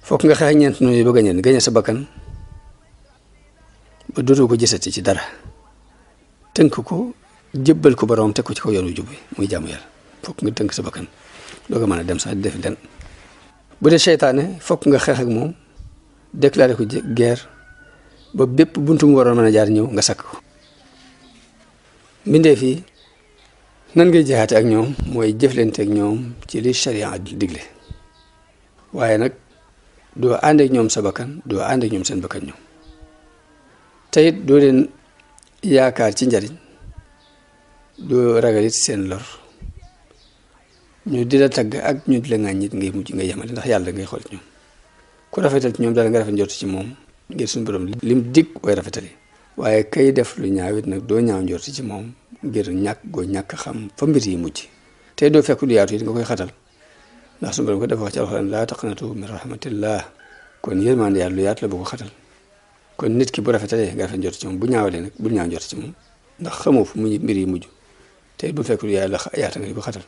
fokk nga xeex ñeent noonu ba gañe sa bakkan ba dootoo ko gisati ci dara tënk ko jébbal ko borom teg ko ci kaw yoon wu jub bi muy jaamu yàlla fokk nga tënk sa bakkan doo ko mën a dem sax def den bu dee seytaane fokk nga xeex ak moom déclaré ko guerre ba bépp buntu mu waroon mën a jaar ñëw nga sakk ko mbindee fii nan ngay jaxaate ak ñoom mooy jëflante ak ñoom ci li sharia digle waaye nag doo ànd ak ñoom sa bakkan doo ànd ak ñoom seen bakkan ñoom te it doo leen yaakaar ci njariñ doo ragal it seen lor ñu di la tagg ak ñu di la ŋàññit ngay mujj ngay yemale ndax yàlla ngay xool ci ñoom ku rafetal ci ñoom daal nga rafet njort ci moom ngir suñu borom lim dig way rafetali waaye kay def lu ñaaw it nag doo ñaaw njort ci moom ngir ñàkk xam fa mbir yi mujj tey doo fekk lu yaatu it nga koy xatal ndax suñu borom ko dafa wax ci alxuraan laa taqnatu min rahmatillah kon yërmande yàlla lu yaatu la bu ko xatal kon nit ki bu rafetalee nga rafet njort ci moom bu ñaawalee nag bul ñaaw njort ci moom ndax xamoo fu mu mbir yi mujj tey bu fekk lu yàlla yaata nga di ko xatal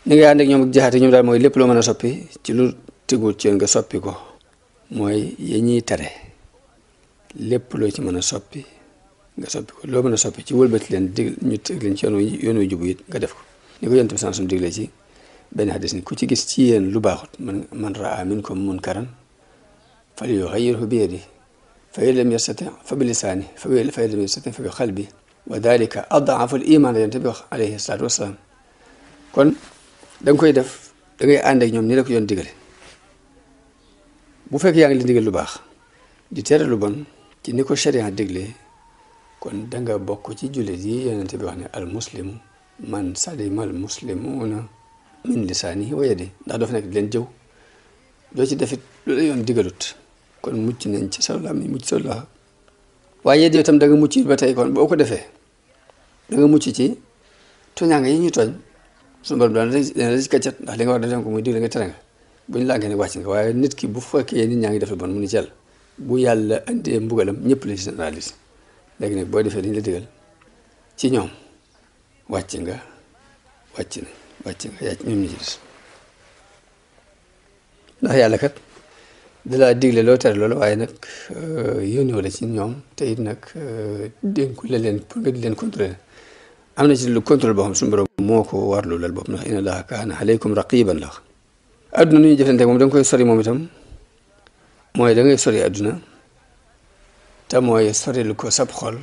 ni ngay ànd ak ñoom ak jaxaate ñoom daal mooy lépp loo mën a soppi ci lu tegul ci yoon nga soppi ko mooy yi ñuy tere lépp loo ci mën a soppi nga soppi ko loo mën a soppi ci wëlbati leen dig ñu teg leen ci yoon wu jubu it nga def ko ni ko yonent bi sallallahu alayhi wasallam diglee ci benn hadis ni ku ci gis ci yéen lu baaxut man raa minkum munkaran falyughayyirhu bi yadihi fa in lam yastati' fa bi lisaanihi fa in lam yastati' fa bi qalbihi wa dhalika ad'afu al-iman la yonent bi wax alayhi salaatu wasalaam kon da nga koy def da ngay ànd ak ñoom ni la ko yoon digale bu fekk yaa ngi leen digal lu baax di tere lu bon ci ni ko sharia diglee kon da nga bokk ci jullit yi yonent bi wax ne al muslimu man salima al muslimuna min lisaanihi wa yadihi ndax doo fa nekk di leen jëw doo ci defit lu la yoon digalut kon mucc nañ ci sa làmmiñ mucc sa loxo waaye yeddi itam da nga mucc ba tey kon boo ko defee da nga mucc ci toñaanga yi ñu tooñ suñu borom daan la ci kaccat ndax li nga wax def ko muy digle nga tere nga buñ lànkee ne wàcc nga waaye nit ki bu fekkee nit ñaa ngi def lu bon mu ni ci yàlla bu yàlla indee mbugalam ñëpp la ci généralise léegi nag boo defee li ñu la digal ci ñoom wàcc nga yaa ñoom ñi ci des ndax yàlla kat dalaa digle loo tere loolu waaye nag yónnee la ci ñoom te it nag dénku la leen pour nga di leen contrôler am na ci lu contrôle boo xam suñu borom moo ko warlu lal bopp ndax inna allaha kaana alaykum raqiban la adduna nu ñuy jëflante moom da nga koy sori moom itam mooy da ngay sori adduna te mooy sori lu ko sab xol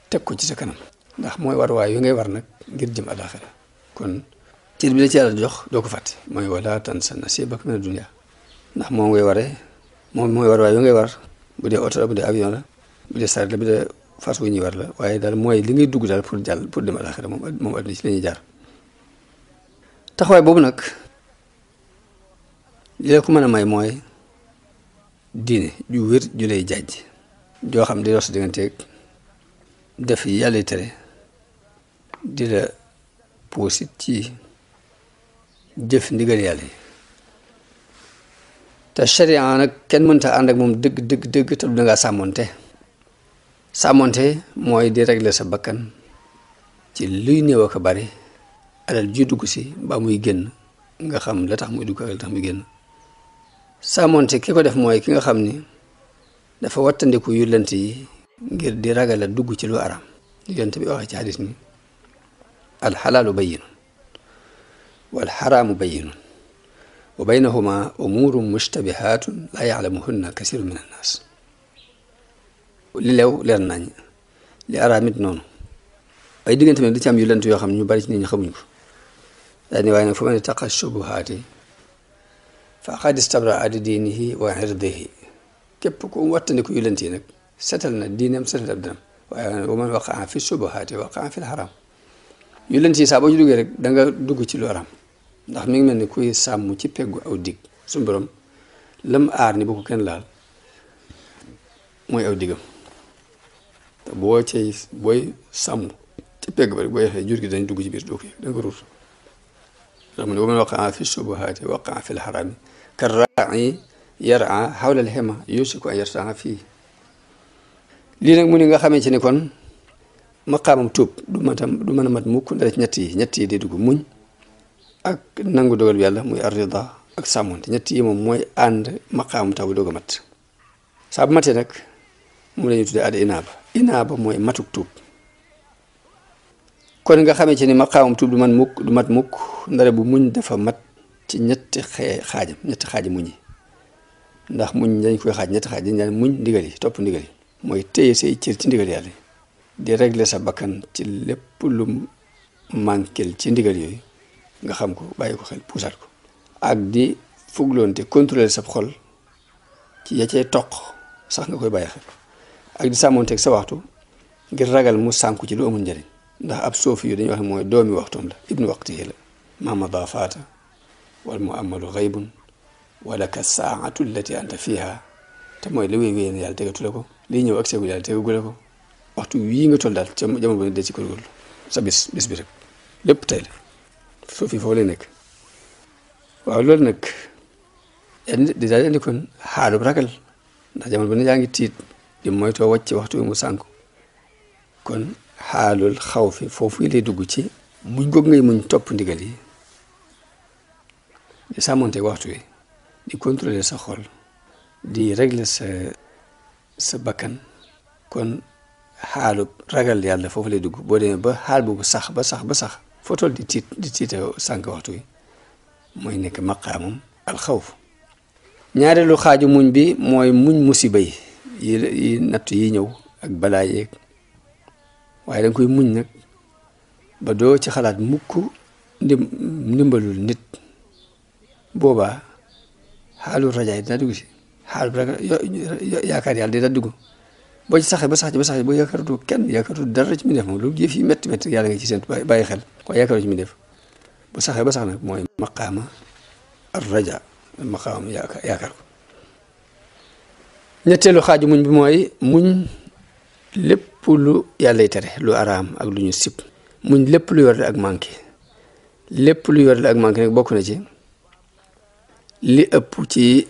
teg ko ci sa kanam ndax mooy war waay yu ngay war nag ngir jëm àllaaxira kon cër bi la ci yàlla jox doo ko fàtte mooy wala tansa nasiibaka mina dunya ndax moom ngay waree moom mooy war waay yu ngay war bu dee oto la bu dee avion la bu dee saret la bu dee fas wu ñuy war la waaye daal mooy li ngay dugg daal pour jàll pour dem àllaaxira moom adduna ci la ñuy jaar taxawaay boobu nag li la ko mën a may mooy diine ju wér ju lay jàjj joo xam di dox sa digganteeg def yi yàlla tere di la puusit ci jëf ndigal yàlla yi te sharia nag kenn mënta ànd ak moom dëgg te du dangaa sàmmonte mooy di régler sa bakkan ci luy néew ak a bari alal ju dugg si ba muy génn nga xam la tax muy dugg ak la tax muy génn sàmmonte ki ko def mooy ki nga xam ni dafa wattandiku yu lent yi ngir di ragal a dugg ci lu araam yonent bi waxee ci hadis ni alxalaalu bayyinun wal xaraamu bayyinun wa baynahuma umuurun mushtabihaatun laa ya'lamuhunna kasiirun min annaas li leew leer nañ li araam it noonu ay diggante nag di ci am yu lent yoo xam ne ñu bari ci nit ñi xamuñ ko daal ni waaye nag fa man ittaqa shubuhaati faqad istabra'a li diinihi wa irdihi képp ku wattandiku yu lent yi nag setal na diineem setal ab dinam waaye wa man waqa'a fi shubuhaati waqa'a fi l-haraam yu lent yi saa boo ci duggee rek da nga dugg ci lu araam ndax mi ngi mel ni kuy sàmm ci peggu aw dig suñu borom lam aar ni bu ko kenn laal mooy aw digam te booy sàmm ci pegg ba rek boo yexee jur gi dañ dugg ci biir doo ko yëg da nga ko ruut ndax mu ne wa man waqa'a fi shubuhaati waqa'a fi l-haraami karraa'i yar'a hawla al-hima yusiku an yarta'a fii lii nag mu ni nga xamee ci ni kon maqaamam tuub du mën a mat mukk ndara ci ñett yi di dugg muñ ak nangu dogal bi yàlla muy ar-rida ak sàmmonte ñett yi moom mooy ànd maqaamam taw doog a mat saa bu matee nag moom la ñuy tuddee ad inaaba mooy matuk tuub kon nga xamee ci ni maqaamam tuub du mat mukk ndare bu muñ dafa mat ci ñetti xaaji muñ yi ndax muñ dañ koy xaaj ñetti xaaj dañ daan muñ ndigal yi topp ndigal yi mooy téye say cër ci ndigal yàlla di régler sa bakkan ci lépp lu manquel ci ndigal yooyu nga xam ko bàyyi ko xel puusaat ko ak di fugloonte contrôler sa xol ci ya cay toq sax nga koy bàyyi xel ak di sàmmoonteeg sa waxtu ngir ragal mu sànku ci lu amul njëriñ ndax ab soofi yu dañuy wax ne mooy doomi waxtoom la ibnu waqtihi la mamada faata wal mu amalu xaybun wala ka saatu allati anta fiha te mooy li wéy wéyeen yàlla tegatu la ko lii ñëw ak seegul yàlla tegagu la ko waxtu wii nga toll daal ca jamono ba ne dee ci góorgóorlu sa bis bi rek lépp tey la soofi foofu lay nekk waaw loolu nag di daal indi kon xaalub ragal ndax jamono ba ne yaa ngi tiit di moytoo wàcc waxtu wi mu sànku kon xaalul xaw fi foofu lay dugg ci muñ goog ngay muñ topp ndigal yi di sàmmonte waxtu wi di contrôler sa xol di régler sa bakkan kon xaalub ragal yàlla foofu lay dugg boo demee ba xaal boobu sax ba sax foo toll di tiite sànk waxtu wi mooy nekk maqaamam alxawf ñaareelu xaaju muñ bi mooy muñ musiba yi natt yi ñëw ak balaa yeeg waaye da nga koy muñ nag ba doo ci xalaat mukk ndimbalul nit boobaa xaalu rajaay dina dugg si xaalu ragal yaakaar yàlla dina dugg boo ci saxee ba sax ci boo yaakaaratu kenn yaakaaratu dara ci mi def moom lu jëf yi métti yàlla nga ci seen bàyyi xel waaye yaakaaru ci mi def bu saxee ba sax nag mooy maqaama ar raja maqaamam yaakaar ko ñetteelu xaaju muñ bi mooy muñ lépp lu yàllay tere lu araam ak lu ñu sib muñ lépp lu yor ak manqué lépp lu yor ak manqué nag bokk na ci li ëpp ci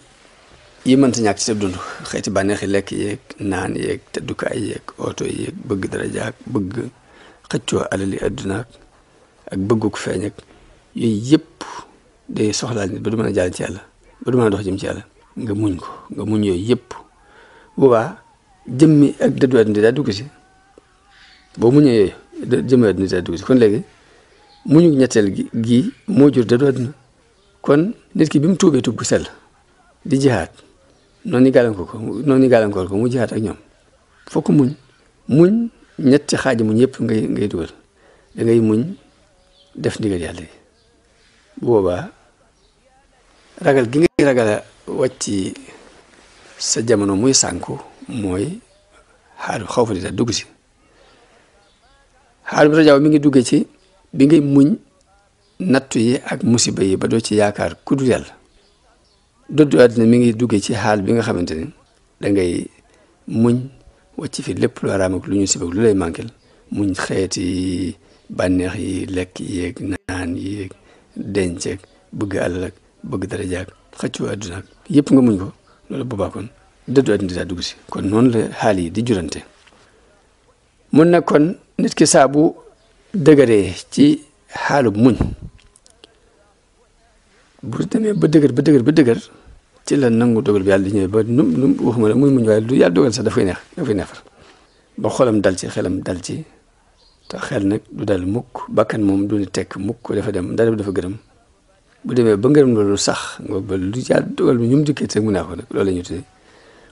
yi mënta ñàkk ci sa dund xeeti bànneexi lekk yeeg naan yeeg tëddukaay yeeg oto yeeg bëgg daraja ak bëgg xëccoo alali adduna ak bëggu ko feeñ ak yooyu yëpp day soxlaal nit ba du mën a jàll ci yàlla ba du mën a dox jëm ci yàlla nga muñ ko nga muñ yooyu yëpp boobaa jëmmi ak dëddu adduna daa dugg si boo muñee yooyu jëmmi adduna daa dugg si kon léegi muñu ñetteel gi moo jur dëddu adduna kon nit ki bi mu tuubee tuub bu sell di jihaat noonu ñu gàllankoor ko mu jihaat ak ñoom fokk muñ ñetti xaaji muñ yëpp ngay dugal da ngay muñ def ndigal yàlla yi bu boobaa ragal gi ngay ragal a wàcc sa jamono muy sànku mooy xaalu xaw fa di dugg si xaalu bi rajaaw mi ngi duggee ci bi ngay muñ nattu yi ak musiba yi ba doo ci yaakaar ku dul yàlla doddu àddina mi ngi duggee ci xaal bi nga xamante ni da ngay muñ wàcc fi lépp lu araam ak lu ñu sib ak lu lay manquel muñ xeeti bànneex yi lekk yeeg naan yeeg denc ak bëgg àll ak bëgg daraja ak xëccoo àdduna ak yëpp nga muñ ko loolu boobaa kon dëddu àddina daa dugg si kon noonu la xaal yi di jurante mun na kon nit ki saa bu dëgëree ci xaalub muñ bu demee ba dëgër ci la nangu dogal bi yàlla di ñëwee ba nu waxuma la muy muñ waaye lu yàlla dogal sax dafay neefar ba xolam dal ci xelam dal ci te xel nag du dal mukk bakkan moom du ni tekk mukk dafa dem dara bi dafa gërëm bu demee ba ngërëm loolu sax nga ba lu yàlla dogal bi ñu mu dikkee rek mu naa ko nag loolu la ñu tuddee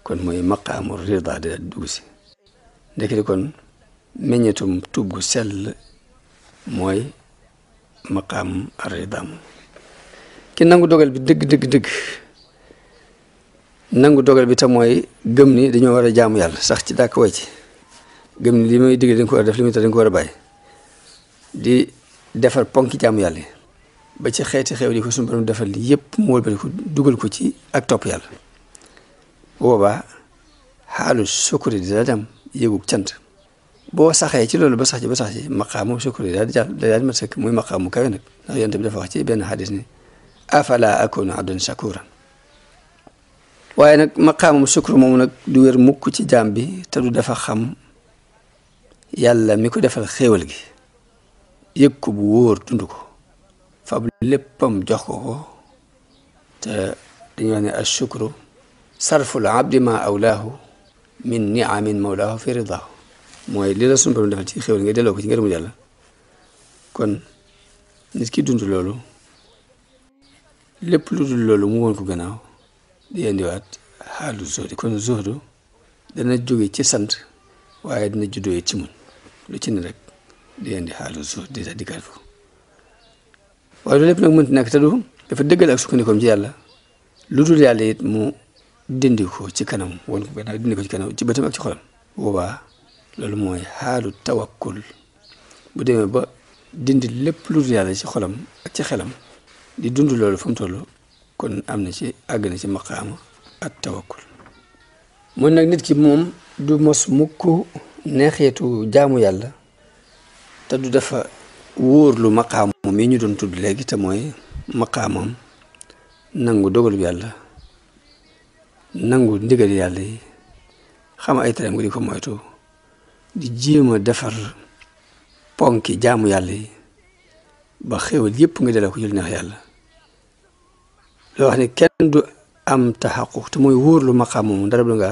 kon mooy maqaamu rida di dugg si ndekete kon meññetum tuub gu sell mooy maqaam ar-rida ki nangu dogal bi dëgg nangu dogal bi te mooy gëm ni dañoo war a jaamu yàlla sax ci dàkk way ci gëm ni li may digg dañ ko war a def li muy tax dañ ko war a bàyyi di defar ponki jaamu yàlla yi ba ci xeeti xew di ko suñu borom defal li yëpp mu wëlbati ko dugal ko ci ak topp yàlla boobaa xaalu sukuri di daa dem yëgug cant boo saxee ci loolu ba sax ci maqaamu sukuri daal di mat sëkk muy maqaamu kawe nag ndax yonent bi dafa wax ci benn xadis ni afala akunu abdan shakuran waaye nag maqaamam sukkur moomu nag du wér mukk ci jaam bi te du dafa xam yàlla mi ko defal xéewal gi yëg ko bu wóor dund ko fab léppam jox ko te dañuy wax ne ashukru sarful abdi ma awlaahu min niamin mawlaahu fi ridaahu mooy li la sunu borom defal ci xéwal nga delloo ko ci ngërëmu yàlla. kon nit ki dund loolu lépp lu dul loolu mu woon ko gannaaw di indiwaat xaalu zuhdi. kon zuhdu dana jóge ci sant waaye dina juddoo ci muñ lu ci ne rek di indi xaalu zuhdi di dikkaat foofu waaye loolu lépp nag mënti nekk te du dafa dëggal ak sukkandikoom ci yàlla lu dul yàlla it mu dindi ko ci kanam woon ko gannaaw dindi ko ci kanam ci bëtam ak ci xolam. boobaa loolu mooy xaalu tawakkul bu demee ba dindi lépp lu dul yàlla ci xolam ak ci xelam di dund loolu fu mu toll kon am na ci àgg na ci maqaama ak tawakkul. mun nag nit ki moom du mos mukk neexeetu jaamu yàlla te du dafa wóor lu maqaam moom yi ñu doon tudd léegi te mooy maqaamam nangu dogalu yàlla nangu ndigal yàlla yi xam ay tereem nga di ko moytu di jéem a defar ponki jaamu yàlla yi ba xéwal yépp nga delloo ko ci lu neex yàlla. loo wax ne kenn du am taxaquq te mooy wóor lu maqaam moom dara du nga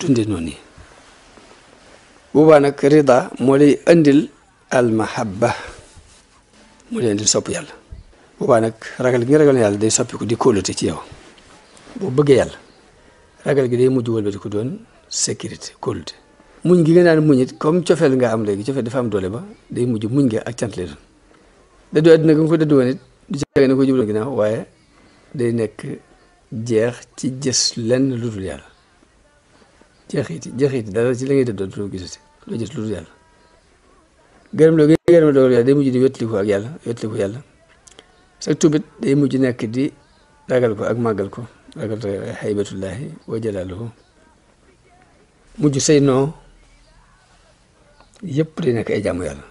dundee noonu yi. boobaa nag rida moo lay indil almahabba moo lay indil sopp yàlla. boobaa nag ragal gi nga ragal yàlla day soppiku di kóolute ci yow boo bëggee yàlla ragal gi day mujj wëlbati ko doon sécurité kóolute. muñ gi nga naan muñ it comme cofeel nga am léegi cofeel dafa am doole ba day mujj muñ nga ak cant lay doon. dëddu àddina gi nga ko dëddu woon it du jege na ko jublu ginnaaw waaye day nekk jeex ci gis lenn lu dul yàlla. jeexiti dara ci la ngay dëddoo doo gisati loo gis lu dul yàlla. gërëm loo gërëm dogal yàlla day mujj di wettaliku ak yàlla wettaliku yàlla. sa tubit day mujj nekk di ragal ko ak màggal ko ragal haybatullahi wa jalaaluhu mujj say noo yëpp day nekk ay jaamu yàlla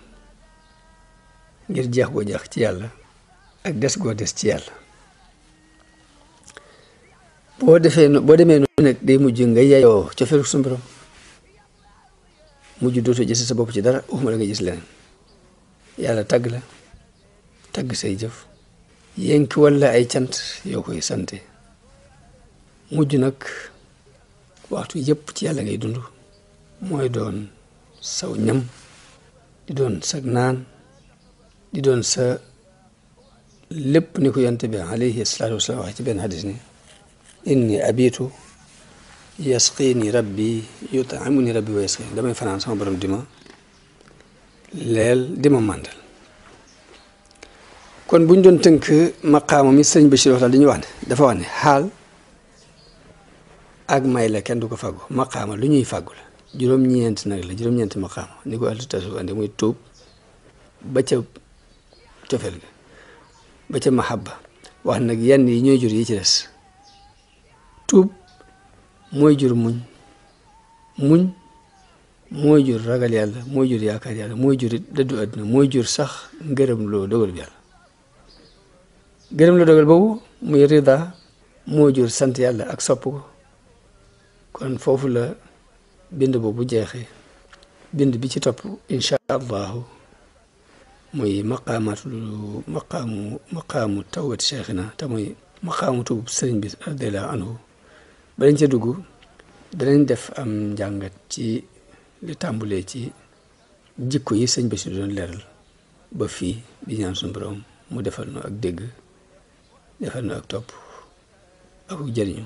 ngir jeex goo jeex ci yàlla ak des goo des ci yàlla. boo demee noonu nag day mujj nga yeyoo cofeelu suñu borom mujj dootoo gis sa bopp ci dara waxuma la nga gis leneen yàlla tagg la tagg say jëf yénki walla ay cant yoo koy sante mujj nag waxtu yëpp ci yàlla ngay dund mooy doon saw ñam di doon sa naan di doon sa lépp ni ko yonent bi alayhi salaatu wasalaam wax ci benn hadis ni inni abitu yasqini rabbi yutamuni rabbi wa yasqini damay fanaan sama borom di ma leel di ma màndal. kon buñ doon tënk maqaama mi sëñ Bachir wax dañuy wax ne dafa wax ne xaal ak may la kenn du ko fàggu maqaama lu ñuy fàggu la juróom-ñeent nag la juróom-ñeenti maqaama ni ko ahlu tasawuf ande muy tuub ba ca cofeel ga ba ca mahabba wax nag yenn yi ñooy jur yi ci des. tuub mooy jur muñ mooy jur ragal yàlla mooy jur yaakaar yàlla mooy jur dëddu àdduna mooy jur sax ngërëm loo dogal bi yàlla. gërëm loo dogal boobu muy rida moo jur sant yàlla ak sopp ko. kon foofu la bind boobu jeexee bind bi ci topp incha allahu muy maqaamu tawbati cheikhina te muy maqaamu tuub sëriñ bi radiallahu anhu balañ ca dugg danañ def am njàngat ci li tàmbulee ci jikko yi sëñ bi si doon leeral ba fii di ñaan suñu borom mu defal nu ak dégg defal nu ak topp ak jëriñu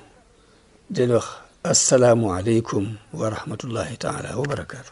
di leen wax assalaamu aleykum wa rahmatullahi taala wa barakaatu.